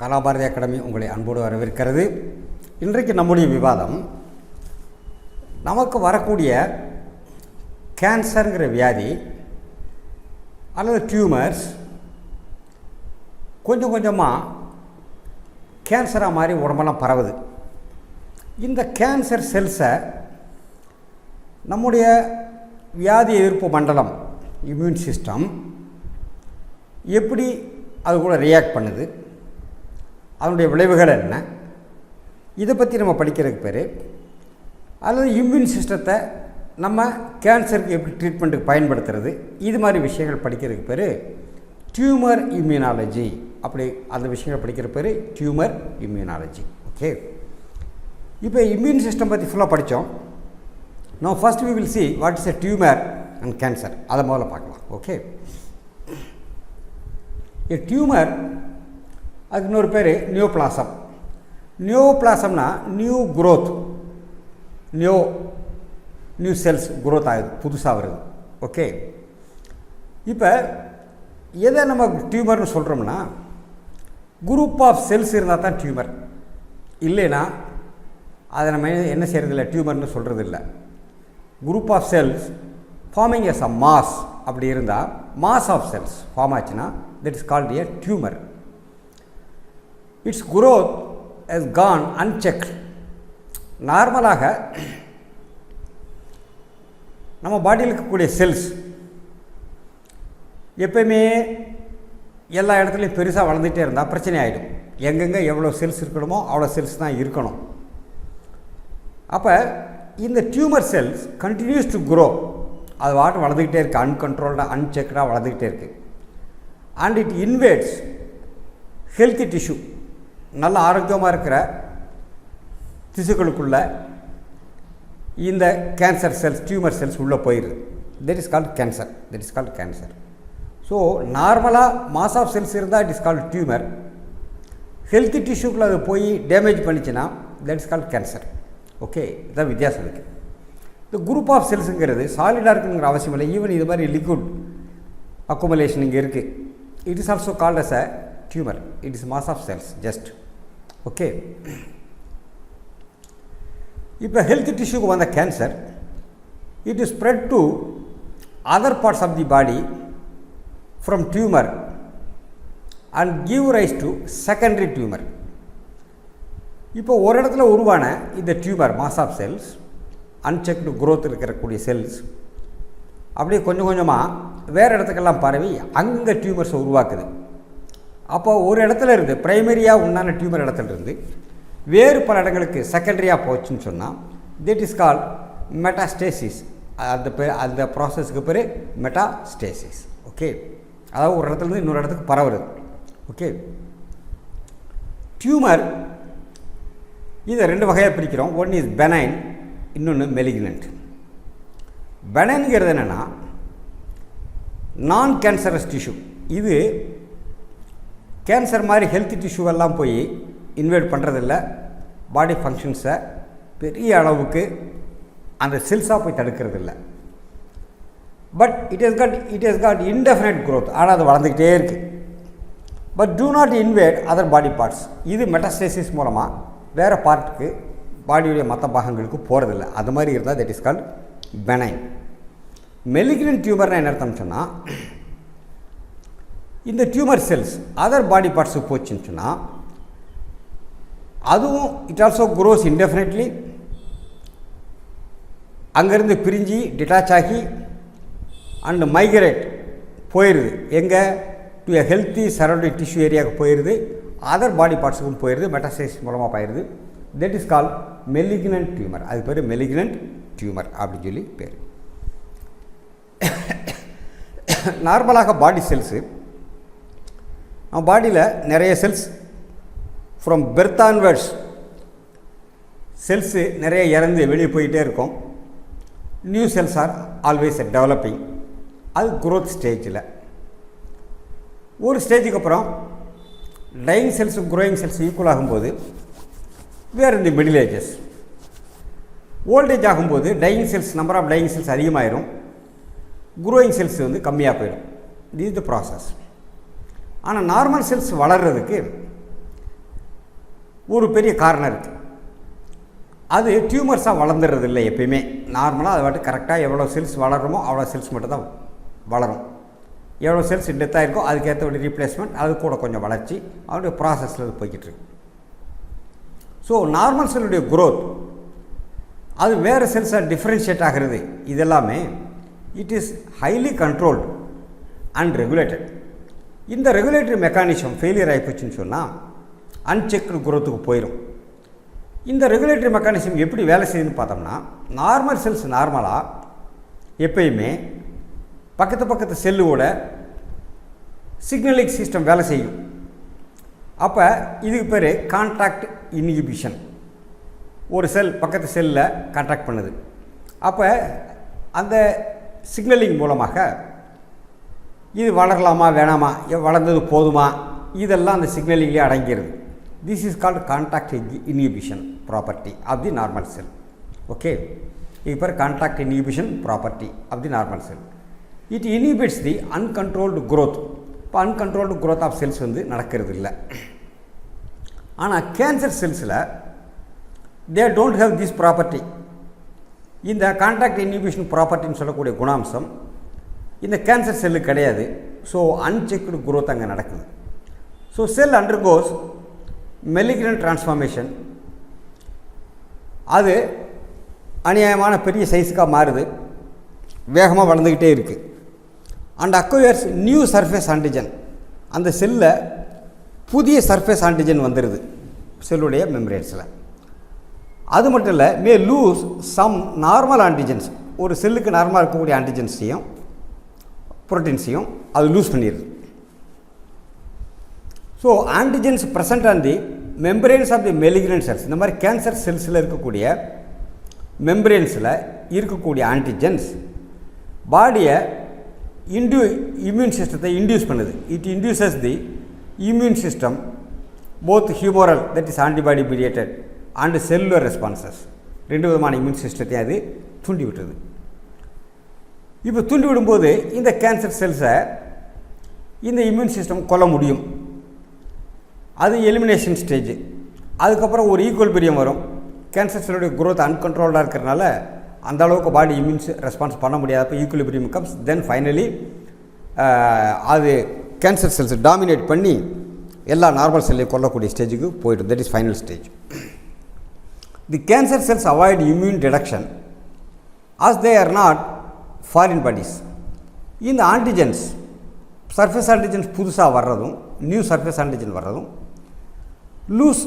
Kalabharathi academy உங்களை அன்போடு வரவேற்கிறது. இன்றைக்கு நம்முடைய விவாதம் நமக்கு வரக்கூடிய கேன்சருங்கிற வியாதி அல்லது டியூமர்ஸ் கொஞ்சம் கொஞ்சமாக கேன்சராக மாதிரி உடம்பெல்லாம் பரவுது. இந்த கேன்சர் செல்ஸை நம்முடைய வியாதி எதிர்ப்பு மண்டலம் இம்யூன் சிஸ்டம் எப்படி அது கூட ரியாக்ட் பண்ணுது, அதனுடைய விளைவுகள் என்ன, இதை பற்றி நம்ம படிக்கிறதுக்கு பேர், அல்லது இம்யூன் சிஸ்டத்தை நம்ம கேன்சருக்கு எப்படி ட்ரீட்மெண்ட்டுக்கு பயன்படுத்துறது, இது மாதிரி விஷயங்கள் படிக்கிறதுக்கு பேர் டியூமர் இம்யூனாலஜி. அப்படி அந்த விஷயங்கள் படிக்கிற பேர் டியூமர் இம்யூனாலஜி. ஓகே, இப்போ இம்யூன் சிஸ்டம் பற்றி ஃபுல்லாக படித்தோம். Now first we will see what is a tumor and cancer. அதை முதல்ல பார்க்கலாம். ஓகே, a tumor அதுக்கு இன்னொரு பேர் நியோபிளாசம். நியோபிளாசம்னா new growth, new cells growth ஆகுது, புதுசாக வருது. ஓகே, இப்போ எதை நம்ம டியூமர்னு சொல்கிறோம்னா குரூப் ஆஃப் செல்ஸ் இருந்தால் தான் டியூமர், இல்லைன்னா அதை நம்ம என்ன செய்கிறதில்ல, டியூமர்னு சொல்கிறது இல்லை. Group of cells forming as a mass அப்படி இருந்தால், மாஸ் ஆஃப் செல்ஸ் ஃபார்ம் ஆச்சுன்னா that is called a tumour. It's growth has gone unchecked. நார்மலாக நம்ம பாடியில் இருக்கக்கூடிய செல்ஸ் எப்பயுமே எல்லா இடத்துலையும் பெருசாக வளர்ந்துகிட்டே இருந்தால் பிரச்சனை ஆகிடும். எங்கெங்கே எவ்வளோ செல்ஸ் இருக்கணுமோ அவ்வளோ செல்ஸ் தான் இருக்கணும். அப்போ இந்த tumour cells continues to grow, அது வாட்டு வளர்ந்துக்கிட்டே இருக்குது, அன்கண்ட்ரோல்டாக அன்செக்டாக வளர்ந்துக்கிட்டே இருக்குது. And it invades healthy tissue, நல்ல ஆரோக்கியமாக இருக்கிற திசுக்களுக்குள்ள இந்த கேன்சர் செல்ஸ், டியூமர் செல்ஸ் உள்ளே போயிடுது. That is called cancer. So நார்மலாக மாஸ் ஆஃப் செல்ஸ் இருந்தால் it is called tumour. Healthy டிஷ்யூக்குள்ளே அது போய் டேமேஜ் பண்ணிச்சுன்னா that is called cancer. Okay, இதுதான் வித்தியாசம் இருக்குது. இந்த குரூப் ஆஃப் செல்ஸுங்கிறது சாலிடாக இருக்குங்கிற அவசியம் இல்லை. ஈவன் இது மாதிரி லிக்விட் அக்குமுலேஷன் இங்கே இருக்குது. It is also called as a tumour. It is mass of cells just. Okay, இப்போ ஹெல்த் டிஷ்யூக்கு வந்த cancer it is spread to other parts of the body from tumour and give rise to secondary tumour. இப்போ ஒரு இடத்துல உருவான இந்த tumour mass of cells, unchecked growth இருக்கக்கூடிய cells அப்படியே கொஞ்சம் கொஞ்சமாக வேறு இடத்துக்கெல்லாம் பரவி அங்கே டியூமர்ஸை உருவாக்குது. அப்போ ஒரு இடத்துல இருந்து ப்ரைமரியாக உண்டான டியூமர் இடத்துல இருந்து வேறு பல இடங்களுக்கு செகண்டரியாக போச்சுன்னு சொன்னால் தட் இஸ் கால்ட் மெட்டாஸ்டேசிஸ். அந்த ப்ராசஸ்க்கு பேர் மெட்டாஸ்டேசிஸ். ஓகே, அதாவது ஒரு இடத்துலேருந்து இன்னொரு இடத்துக்கு பரவுறது. ஓகே, டியூமர் இதை ரெண்டு வகையாக பிரிக்கிறோம். ஒன் இஸ் பெனைன், இன்னொன்று மெலிக்னன்ட். பெனைன்கிறது என்னென்னா நான் கேன்சரஸ் டிஷ்யூ. இது கேன்சர் மாதிரி ஹெல்த்தி டிஷ்யூவெல்லாம் போய் இன்வைட் பண்ணுறதில்ல. பாடி ஃபங்க்ஷன்ஸை பெரிய அளவுக்கு அந்த செல்ஸாக போய் தடுக்கிறதில்ல. But it has got indefinite growth. ஆனால் அது வளர்ந்துக்கிட்டே இருக்குது. But do not invite other body parts. இது மெட்டாஸ்டேசிஸ் மூலமாக வேறு பார்ட்டுக்கு பாடியுடைய மற்ற பாகங்களுக்கு போகிறதில்ல. அது மாதிரி இருந்தால் that is called benign. Malignant டியூமர்னால் என்ன அர்த்தம் சொன்னால், இந்த டியூமர் செல்ஸ் அதர் பாடி பார்ட்ஸுக்கு போச்சுன்னு சொன்னால் அதுவும் இட் ஆல்சோ க்ரோஸ் இன்டெஃபினெட்லி. அங்கேருந்து பிரிஞ்சு டிட்டாச் ஆகி அண்ட் மைக்ரேட் போயிடுது. எங்கே? To a healthy surrounding tissue ஏரியாவுக்கு போயிடுது. அதர் பாடி பார்ட்ஸுக்கும் போயிடுது, மெட்டாஸ்டேசிஸ் மூலமாக போயிடுது. That is call malignant tumour. அது பேர் மெலிக்னன்ட் டியூமர் அப்படின்னு சொல்லி பேர். நார்மலாக பாடி செல்ஸு, நம்ம பாடியில் நிறைய cells from birth onwards cells நிறைய இறந்து வெளியே போயிட்டே இருக்கும். New cells are always developing. அது குரோத் ஸ்டேஜில். ஒரு ஸ்டேஜுக்கு அப்புறம் டையிங் செல்ஸும் க்ரோயிங் செல்ஸ் ஈக்குவல் ஆகும்போது வேறு இந்த மிடில் ஏஜஸ். ஓல்டேஜ் ஆகும்போது dying cells, number of dying cells அதிகமாகிடும், க்ரோயிங் செல்ஸ் கம்மியாக போயிடும். This is the process. ஆனால் நார்மல் செல்ஸ் வளர்கிறதுக்கு ஒரு பெரிய காரணம் இருக்குது. அது டியூமர்ஸாக வளர்ந்துடுறது இல்லை எப்பயுமே. நார்மலாக அதை வாட்டி கரெக்டாக எவ்வளோ செல்ஸ் வளருமோ அவ்வளோ செல்ஸ் மட்டும் தான் வளரும். எவ்வளோ செல்ஸ் டெத் ஆகிருக்கோ அதுக்கேற்றபடி ரீப்ளேஸ்மெண்ட், அது கூட கொஞ்சம் வளர்ச்சி அவருடைய ப்ராசஸில் அது போய்கிட்டு இருக்கு. ஸோ நார்மல் செல்லுடைய குரோத் அது வேறு செல்ஸாக டிஃப்ரென்ஷியேட் ஆகிறது. இதெல்லாமே it is highly controlled and regulated. இந்த ரெகுலேட்டரி மெக்கானிசம் ஃபெயிலியர் ஆகிப்போச்சுன்னு சொன்னால் அன்செக்டு குரோத்துக்கு போயிடும். இந்த ரெகுலேட்டரி மெக்கானிசம் எப்படி வேலை செய்யுதுன்னு பார்த்தோம்னா, நார்மல் செல்ஸ் நார்மலாக எப்பயுமே பக்கத்து செல்லோட சிக்னலிங் சிஸ்டம் வேலை செய்யும். அப்போ இதுக்கு பேர் கான்டாக்ட் இன்ஹிபிஷன். ஒரு செல் பக்கத்து செல்லில் கான்டாக்ட் பண்ணுது. அப்போ அந்த சிக்னலிங் மூலமாக இது வளரலாமா வேணாமா, வளர்ந்தது போதுமா, இதெல்லாம் அந்த சிக்னலிங்லேயே அடங்கிடுது. This is called contact inhibition property of the normal cell. Okay, இது பேர் contact inhibition property of the normal cell. It inhibits the uncontrolled growth. இப்போ அன்கண்ட்ரோல்டு குரோத் ஆஃப் செல்ஸ் வந்து நடக்கிறது இல்லை. ஆனால் கேன்சர் செல்ஸில் they don't have this property. இந்த contact inhibition ப்ராப்பர்ட்டின்னு சொல்லக்கூடிய குணாம்சம் இந்த கேன்சர் செல்லுக்கு கிடையாது. ஸோ அன்செக்டு குரோத் அங்கே நடக்குது. ஸோ செல் அண்டர்கோஸ் மெலிக்னன்ட் டிரான்ஸ்ஃபார்மேஷன். அது அநியாயமான பெரிய சைஸுக்காக மாறுது, வேகமாக வளர்ந்துக்கிட்டே இருக்குது. And acquires new surface antigen. அந்த செல்லில் புதிய சர்ஃபேஸ் ஆன்டிஜன் வந்துடுது செல்லுடைய மெம்பரேன்ஸில். அது மட்டும் இல்லை, may lose some normal antigens. ஒரு செல்லுக்கு நார்மலாக இருக்கக்கூடிய ஆன்டிஜன்ஸையும் புரோட்டீன்ஸையும் அது லூஸ் பண்ணிடுது. So antigens present on the membranes of the malignant cells. இந்த மாதிரி கேன்சர் செல்ஸில் இருக்கக்கூடிய மெம்பரேன்ஸில் இருக்கக்கூடிய ஆன்டிஜன்ஸ் பாடியை இம்யூன் சிஸ்டத்தை இன்டியூஸ் பண்ணுது. It induces the immune system both humoral, that is antibody mediated, and cellular responses. ரெண்டு விதமான இம்யூன் சிஸ்டத்தையும் அது தூண்டி விட்டுருது. இப்போ தூண்டி விடும்போது இந்த கேன்சர் செல்ஸை இந்த இம்யூன் சிஸ்டம் கொல்ல முடியும். அது எலிமினேஷன் ஸ்டேஜ். அதுக்கப்புறம் ஒரு ஈக்குவல்பிரியம் வரும். கேன்சர் செல்லுடைய குரோத் அன்கண்ட்ரோல்டாக இருக்கிறனால அந்த அளவுக்கு பாடி இம்யூன் ரெஸ்பான்ஸ் பண்ண முடியாதப்போ ஈக்குவல்பிரியம் கம்ஸ். தென் ஃபைனலி அது கேன்சர் செல்ஸ் டாமினேட் பண்ணி எல்லா நார்மல் செல்லையும் கொல்லக்கூடிய ஸ்டேஜுக்கு போய்டும். That is final stage. The cancer cells avoid immune detection as they are not foreign bodies. இந்த ஆன்டிஜன்ஸ் சர்ஃபேஸ் ஆன்டிஜன்ஸ் புதுசாக வர்றதும் நியூ சர்ஃபேஸ் ஆன்டிஜன் வர்றதும் லூஸ்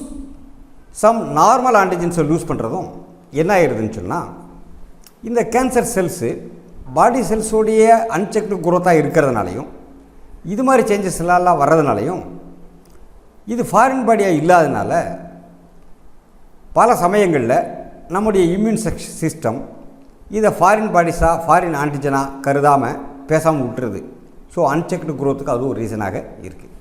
சம் நார்மல் ஆன்டிஜன்ஸை லூஸ் பண்ணுறதும் என்ன ஆயிடுதுன்னு சொன்னால், இந்த கேன்சர் செல்ஸு பாடி செல்ஸோடைய அன்செக்டு குரோத்தாக இருக்கிறதுனாலையும் இது மாதிரி சேஞ்சஸ் எல்லாம் வர்றதுனாலையும் இது ஃபாரின் பாடியாக இல்லாதனால பல சமயங்களில் நம்முடைய இம்யூன் சிஸ்டம் இதை ஃபாரின் பாடிஸாக ஃபாரின் ஆன்டிஜனாக கருதாமல் பேசாமல் விட்டுருது. ஸோ அன்செக்டு குரோத்துக்கு அது ஒரு ரீசனாக இருக்குது.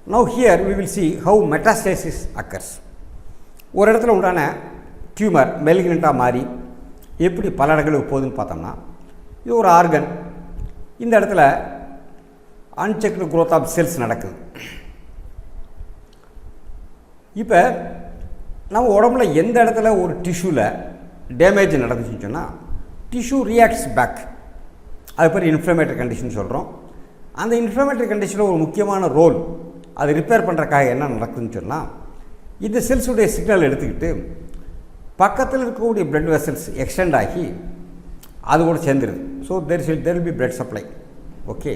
Now here we will see how metastasis occurs. ஒரு இடத்துல உண்டான டியூமர் மெலிக்னண்ட்டாக மாறி எப்படி பல இடங்களுக்கு போகுதுன்னு பார்த்தோம்னா, இது ஒரு ஆர்கன். இந்த இடத்துல அன்செக்டு குரோத் ஆஃப் செல்ஸ் நடக்குது. இப்போ நம்ம உடம்புல எந்த இடத்துல ஒரு டிஷ்யூவில் டேமேஜ் நடந்துச்சுன்னு சொன்னால் டிஷ்யூ ரியாக்ட்ஸ் பேக். அது பேர் இன்ஃப்ளமேட்டரி கண்டிஷன் சொல்கிறோம். அந்த இன்ஃப்ளமேட்டரி கண்டிஷனில் ஒரு முக்கியமான ரோல் அது ரிப்பேர் பண்ணுறக்காக என்ன நடக்குதுன்னு சொன்னால், இந்த செல்ஸுடைய சிக்னல் எடுத்துக்கிட்டு பக்கத்தில் இருக்கக்கூடிய பிளட் வெசல்ஸ் எக்ஸ்டெண்ட் ஆகி அது கூட சேர்ந்துருது. So there will be blood supply. Okay,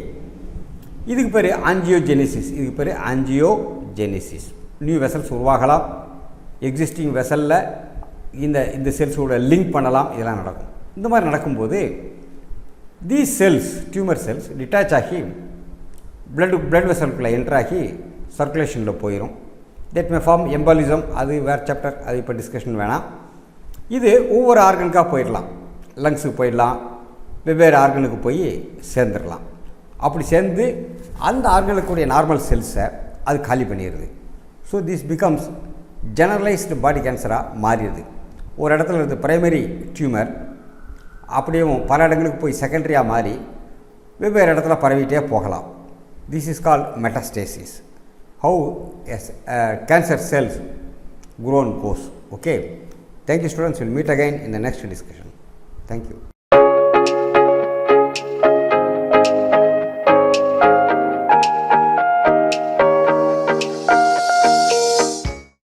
இதுக்கு பேர் ஆஞ்சியோஜெனிசிஸ். இதுக்கு பேர் ஆஞ்சியோஜெனிசிஸ். நியூ வெசல்ஸ் உருவாகலாம், எக்ஸிஸ்டிங் வெசலில் இந்த செல்ஸோட லிங்க் பண்ணலாம், இதெல்லாம் நடக்கும். இந்த மாதிரி நடக்கும்போது these cells tumour cells detach ஆகி பிளட் வெசலுக்குள்ளே என்ட்ராகி சர்க்குலேஷனில் போயிடும். That may form embolism. அது வேறு சாப்டர், அது இப்போ டிஸ்கஷன் வேணாம். இது ஒவ்வொரு ஆர்கனுக்காக போயிடலாம். லங்ஸுக்கு போயிடலாம், வெவ்வேறு ஆர்கனுக்கு போய் சேர்ந்துடலாம். அப்படி சேர்ந்து அந்த ஆர்கனுக்குடைய நார்மல் செல்ஸை அது காலி பண்ணிடுது. ஸோ திஸ் பிகம்ஸ் ஜெனரலைஸ்டு பாடி கேன்சராக மாறிடுது. ஒரு இடத்துல இருந்து பிரைமரி டியூமர் அப்படியே பல இடங்களுக்கு போய் செகண்டரியாக மாறி வெவ்வேறு இடத்துல பரவிட்டே போகலாம். This is called metastasis. How cancer cells grown course. Okay. Thank you, students. We'll meet again in the next discussion. Thank you.